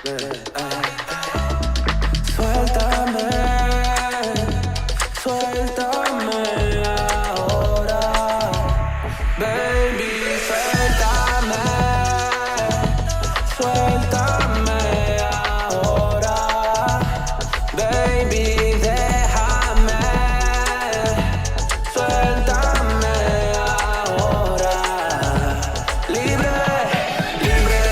Suéltame ahora, baby, suéltame ahora, baby, déjame, suéltame ahora, libre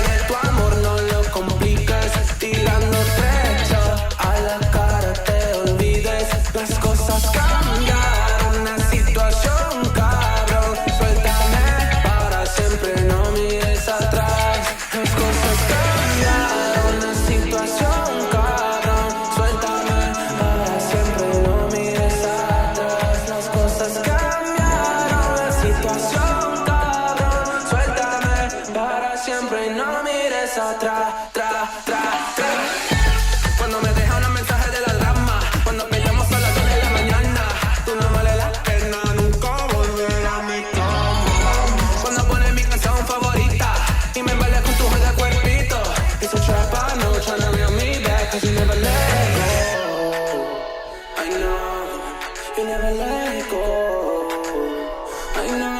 de tu amor, no lo compliques, tirando trecho a la cara te olvides, las cosas cambiaron, una situación cabrón, suéltame para siempre, no mires atrás, las cosas cambiaron, una situación cabrón, suéltame para siempre, no mires atrás, las cosas cambiaron, la situación cabrón, suéltame para siempre, no mires atrás, Cuando me deja un mensaje de la drama, cuando peleamos a las 2 de la mañana, tú no vale la pena nunca volver a mi cama. Cuando pones mi canción favorita y me baila con tu jodido cuerpito, it's a trap, I know, tryna reel me back, cause you never let go. I know, you never let go. I know.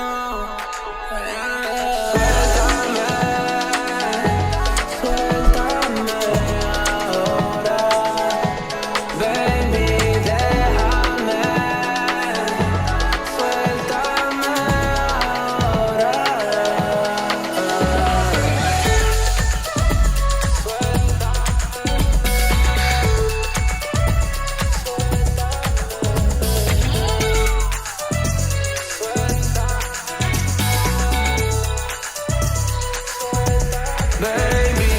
Suéltame ahora, baby, déjame, suéltame ahora, baby,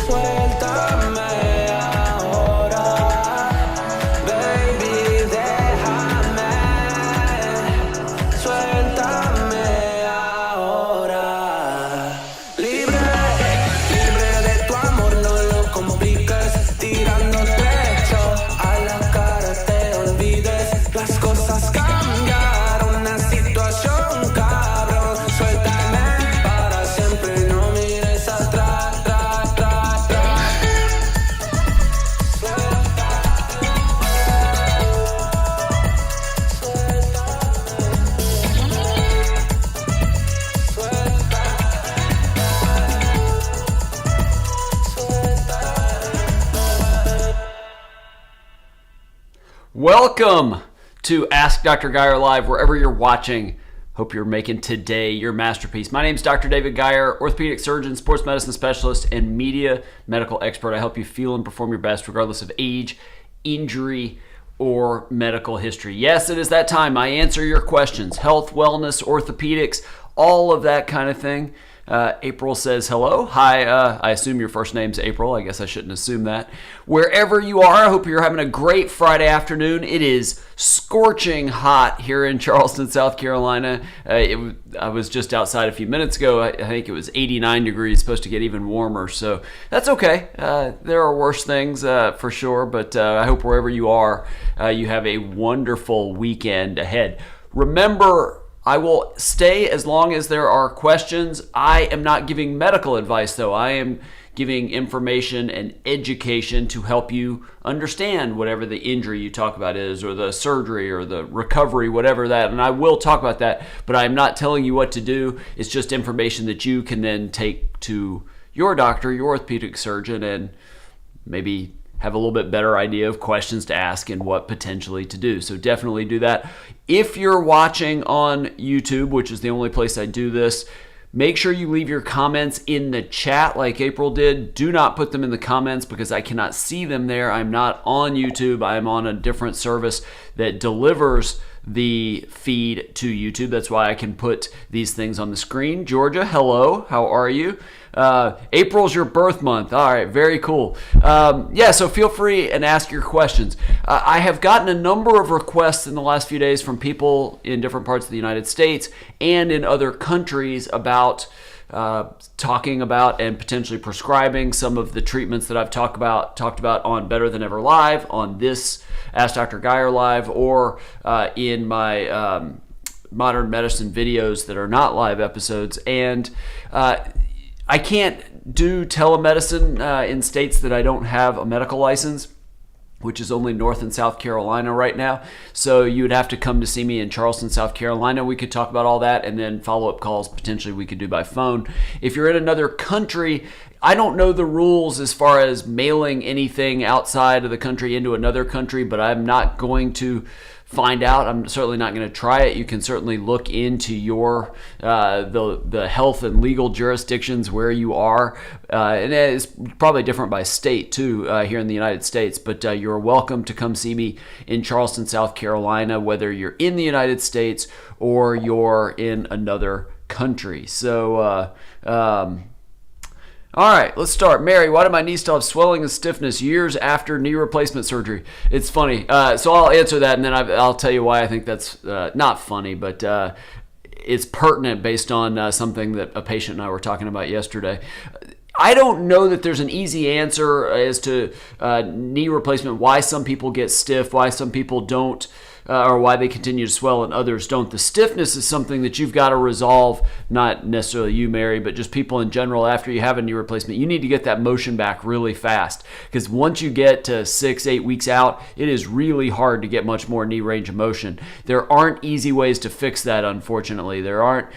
suéltame ahora, baby, déjame, suéltame ahora, libre de tu amor, no lo compliques, tirando techo a la cara te olvides, las cosas cambiaron, una situación cabrón, suéltame para siempre, no mires atrás, Welcome to Ask Dr. Geier Live, wherever you're watching. Hope you're making today your masterpiece. My name is Dr. David Geier, orthopedic surgeon, sports medicine specialist, and media medical expert. I help you feel and perform your best regardless of age, injury, or medical history. Yes, it is that time. I answer your questions. Health, wellness, orthopedics, all of that kind of thing. April says hello. Hi, I assume your first name's April. I guess I shouldn't assume that. Wherever you are, I hope you're having a great Friday afternoon. It is scorching hot here in Charleston, South Carolina. I was just outside a few minutes ago. I think it was 89 degrees, supposed to get even warmer. So that's okay. There are worse things for sure, but I hope wherever you are, you have a wonderful weekend ahead. Remember, I will stay as long as there are questions. I am not giving medical advice, though. I am giving information and education to help you understand whatever the injury you talk about is, or the surgery or the recovery, whatever that. And I will talk about that, but I'm not telling you what to do. It's just information that you can then take to your doctor, your orthopedic surgeon, and maybe have a little bit better idea of questions to ask and what potentially to do. So definitely do that. If you're watching on YouTube, which is the only place I do this, make sure you leave your comments in the chat like April did. Do not put them in the comments because I cannot see them there. I'm not on YouTube. I'm on a different service that delivers the feed to YouTube. That's why I can put these things on the screen. Georgia, hello. How are you? April's your birth month. All right, very cool. So feel free and ask your questions. I have gotten a number of requests in the last few days from people in different parts of the United States and in other countries about talking about and potentially prescribing some of the treatments that I've talked about on Better Than Ever Live, on this Ask Dr. Geier Live, or in my modern medicine videos that are not live episodes. And I can't do telemedicine in states that I don't have a medical license, which is only North and South Carolina right now. So you would have to come to see me in Charleston, South Carolina. We could talk about all that, and then follow-up calls potentially we could do by phone. If you're in another country, I don't know the rules as far as mailing anything outside of the country into another country, but I'm not going to find out. I'm certainly not going to try it. You can certainly look into your the health and legal jurisdictions where you are, and it's probably different by state too here in the United States. But you're welcome to come see me in Charleston, South Carolina, whether you're in the United States or you're in another country. So. All right, let's start. Mary, why do my knees still have swelling and stiffness years after knee replacement surgery? It's funny. So I'll answer that, and then I'll tell you why I think that's not funny, but it's pertinent based on something that a patient and I were talking about yesterday. I don't know that there's an easy answer as to knee replacement, why some people get stiff, why some people don't, or why they continue to swell and others don't. The stiffness is something that you've got to resolve, not necessarily you, Mary, but just people in general. After you have a knee replacement, you need to get that motion back really fast, because once you get to 6-8 weeks out, it is really hard to get much more knee range of motion. There aren't easy ways to fix that, unfortunately. There aren't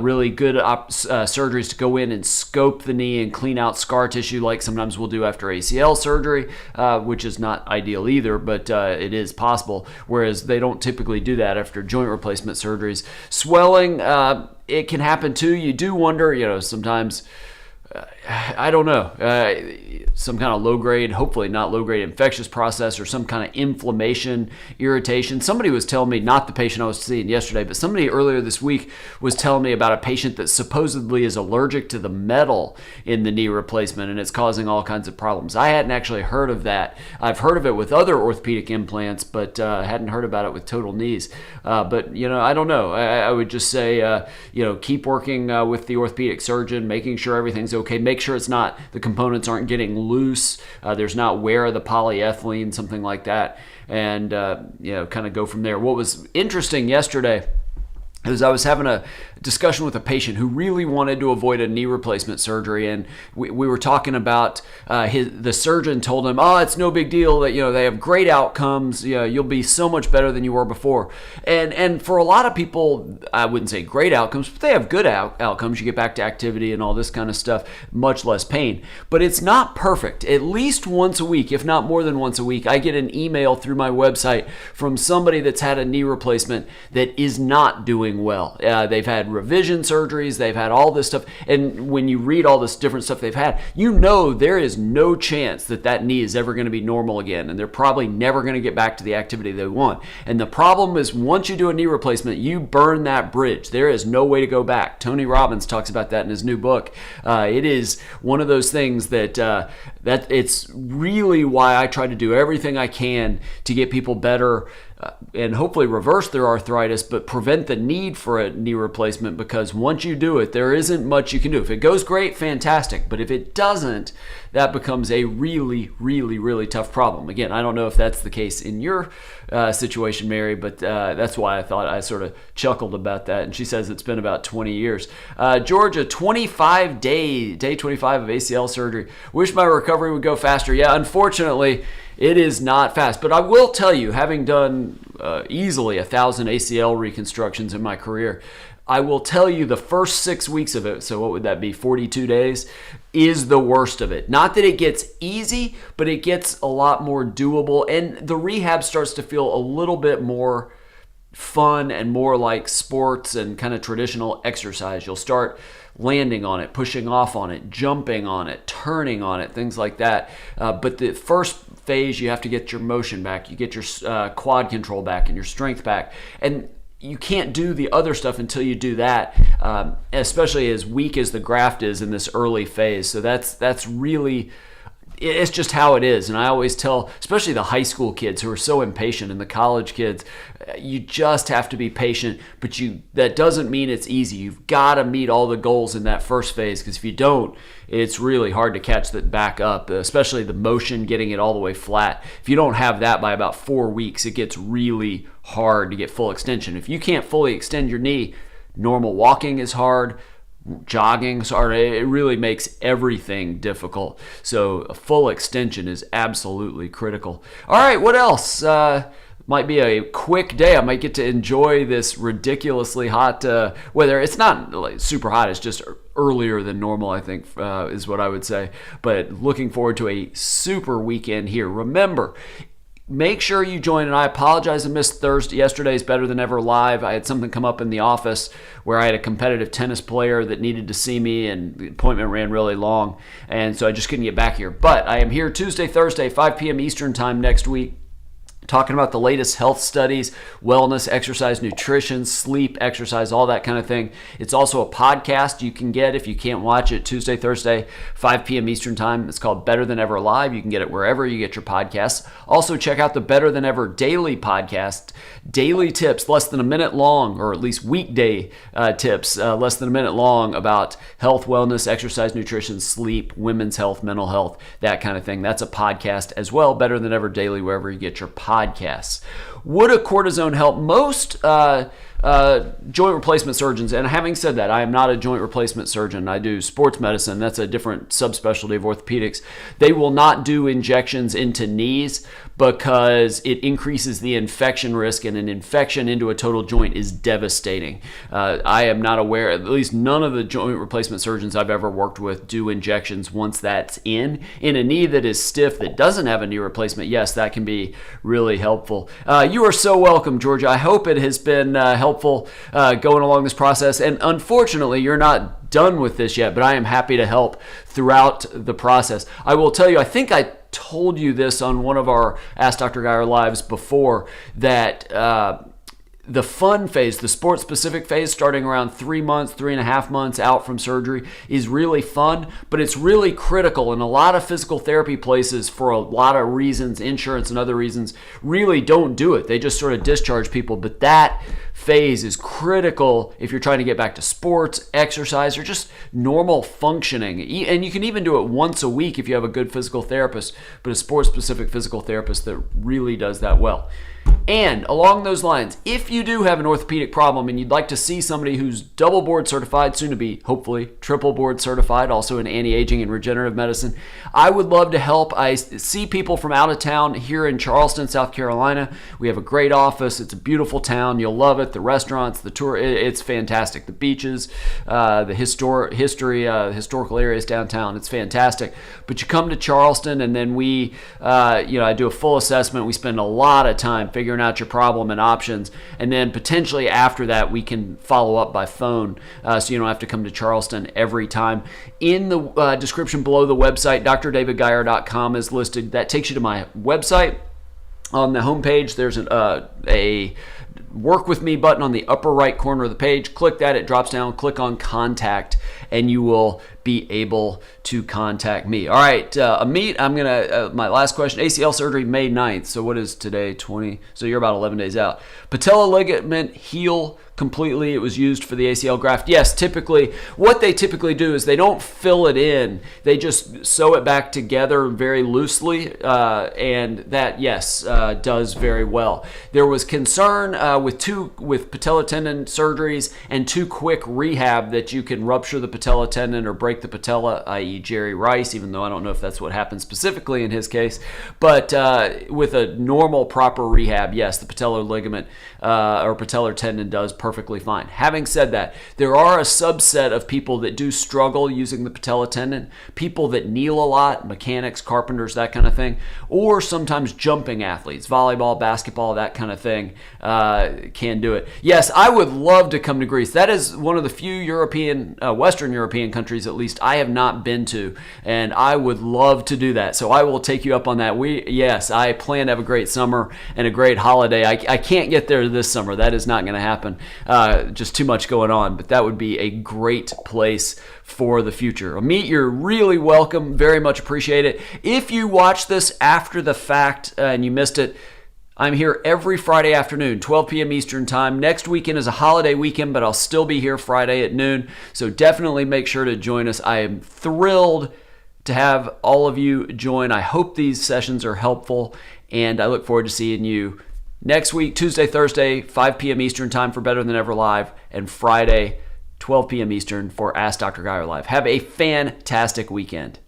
really good surgeries to go in and scope the knee and clean out scar tissue like sometimes we'll do after ACL surgery, which is not ideal either, but it is possible, whereas they don't typically do that after joint replacement surgeries. Swelling, it can happen too. You do wonder, sometimes, I don't know, some kind of low-grade, hopefully not low-grade infectious process, or some kind of inflammation, irritation. Somebody was telling me, not the patient I was seeing yesterday, but somebody earlier this week was telling me about a patient that supposedly is allergic to the metal in the knee replacement, and it's causing all kinds of problems. I hadn't actually heard of that. I've heard of it with other orthopedic implants, but hadn't heard about it with total knees. But, I don't know. I would just say, keep working with the orthopedic surgeon, making sure everything's okay. Make sure it's not, the components aren't getting loose. There's not wear of the polyethylene, something like that. And, kind of go from there. What was interesting yesterday is I was having a discussion with a patient who really wanted to avoid a knee replacement surgery, and we were talking about the surgeon told him, it's no big deal, that they have great outcomes, you'll be so much better than you were before. And for a lot of people, I wouldn't say great outcomes, but they have good outcomes. You get back to activity and all this kind of stuff, much less pain. But it's not perfect. At least once a week, if not more than once a week, I get an email through my website from somebody that's had a knee replacement that is not doing well. They've had revision surgeries, they've had all this stuff, and when you read all this different stuff they've had, there is no chance that knee is ever going to be normal again, and they're probably never going to get back to the activity they want. And the problem is, once you do a knee replacement, you burn that bridge. There is no way to go back. Tony Robbins talks about that in his new book. It is one of those things that it's really why I try to do everything I can to get people better, and hopefully reverse their arthritis, but prevent the need for a knee replacement, because once you do it, there isn't much you can do. If it goes great, fantastic. But if it doesn't, that becomes a really, really, really tough problem. Again, I don't know if that's the case in your situation, Mary, but that's why I thought I sort of chuckled about that. And she says it's been about 20 years. Georgia, 25 day 25 of ACL surgery. Wish my recovery would go faster. Yeah, unfortunately, it is not fast. But I will tell you, having done easily 1,000 ACL reconstructions in my career, I will tell you the first 6 weeks of it, so what would that be, 42 days, is the worst of it. Not that it gets easy, but it gets a lot more doable, and the rehab starts to feel a little bit more fun and more like sports and kind of traditional exercise. You'll start landing on it, pushing off on it, jumping on it, turning on it, things like that. But the first phase, you have to get your motion back. You get your quad control back and your strength back. And you can't do the other stuff until you do that, especially as weak as the graft is in this early phase. So that's really, it's just how it is. And I always tell, especially the high school kids who are so impatient, and the college kids, you just have to be patient, but that doesn't mean it's easy. You've got to meet all the goals in that first phase, because if you don't, it's really hard to catch that back up, especially the motion, getting it all the way flat. If you don't have that by about 4 weeks, it gets really hard to get full extension. If you can't fully extend your knee, normal walking is hard. jogging. Sorry, it really makes everything difficult. So a full extension is absolutely critical. All right, what else? Might be a quick day. I might get to enjoy this ridiculously hot weather. It's not like super hot. It's just earlier than normal, I think, is what I would say. But looking forward to a super weekend here. Remember, make sure you join, and I apologize I missed yesterday's Better Than Ever Live. I had something come up in the office where I had a competitive tennis player that needed to see me, and the appointment ran really long, and so I just couldn't get back here. But I am here Tuesday, Thursday, 5 p.m. Eastern Time next week, talking about the latest health studies, wellness, exercise, nutrition, sleep, exercise, all that kind of thing. It's also a podcast you can get if you can't watch it Tuesday, Thursday, 5 p.m. Eastern Time. It's called Better Than Ever Live. You can get it wherever you get your podcasts. Also, check out the Better Than Ever Daily podcast. Daily tips, less than a minute long, or at least weekday tips, less than a minute long about health, wellness, exercise, nutrition, sleep, women's health, mental health, that kind of thing. That's a podcast as well. Better Than Ever Daily, wherever you get your podcasts. Would a cortisone help? Most joint replacement surgeons, and having said that, I am not a joint replacement surgeon. I do sports medicine. That's a different subspecialty of orthopedics. They will not do injections into knees because it increases the infection risk, and an infection into a total joint is devastating. I am not aware, at least none of the joint replacement surgeons I've ever worked with do injections once that's in. In a knee that is stiff, that doesn't have a knee replacement, yes, that can be really helpful. You are so welcome, Georgia. I hope it has been helpful going along this process. And unfortunately, you're not done with this yet, but I am happy to help throughout the process. I will tell you, I think I told you this on one of our Ask Dr. Geier lives before, that the fun phase, the sport-specific phase, starting around 3 months, 3.5 months out from surgery, is really fun, but it's really critical. And a lot of physical therapy places, for a lot of reasons, insurance and other reasons, really don't do it. They just sort of discharge people. But that phase is critical if you're trying to get back to sports, exercise, or just normal functioning. And you can even do it once a week if you have a good physical therapist, but a sport-specific physical therapist that really does that well. And along those lines, if you do have an orthopedic problem and you'd like to see somebody who's double board certified, soon to be hopefully triple board certified, also in anti-aging and regenerative medicine, I would love to help. I see people from out of town here in Charleston, South Carolina. We have a great office. It's a beautiful town. You'll love it. The restaurants, the tour, it's fantastic. The beaches, the historical areas downtown, it's fantastic. But you come to Charleston, and then we, I do a full assessment. We spend a lot of time figuring out your problem and options, and then potentially after that we can follow up by phone, so you don't have to come to Charleston every time. In the description below the website, drdavidgeier.com is listed. That takes you to my website. On the homepage, there's a Work With Me button on the upper right corner of the page. Click that, it drops down, click on Contact, and you will be able to contact me. All right, Amit, I'm gonna, my last question, ACL surgery May 9th. So what is today, 20? So you're about 11 days out. Patella ligament heal completely. It was used for the ACL graft. Yes, typically, what they typically do is they don't fill it in. They just sew it back together very loosely, and that, yes, does very well. There was concern with patella tendon surgeries and too quick rehab that you can rupture the patella tendon or break the patella, i.e. Jerry Rice, even though I don't know if that's what happened specifically in his case. But with a normal, proper rehab, yes, the patellar ligament or patellar tendon does perfectly fine. Having said that, there are a subset of people that do struggle using the patella tendon, people that kneel a lot, mechanics, carpenters, that kind of thing, or sometimes jumping athletes, volleyball, basketball, that kind of thing, can do it. Yes, I would love to come to Greece. That is one of the few Western European countries, at least, I have not been to, and I would love to do that. So I will take you up on that. Yes, I plan to have a great summer and a great holiday. I can't get there this summer. That is not going to happen. Just too much going on, but that would be a great place for the future. Amit, you're really welcome. Very much appreciate it. If you watch this after the fact and you missed it, I'm here every Friday afternoon, 12 p.m. Eastern Time. Next weekend is a holiday weekend, but I'll still be here Friday at noon. So definitely make sure to join us. I am thrilled to have all of you join. I hope these sessions are helpful, and I look forward to seeing you next week, Tuesday, Thursday, 5 p.m. Eastern Time for Better Than Ever Live, and Friday, 12 p.m. Eastern for Ask Dr. Geier Live. Have a fantastic weekend.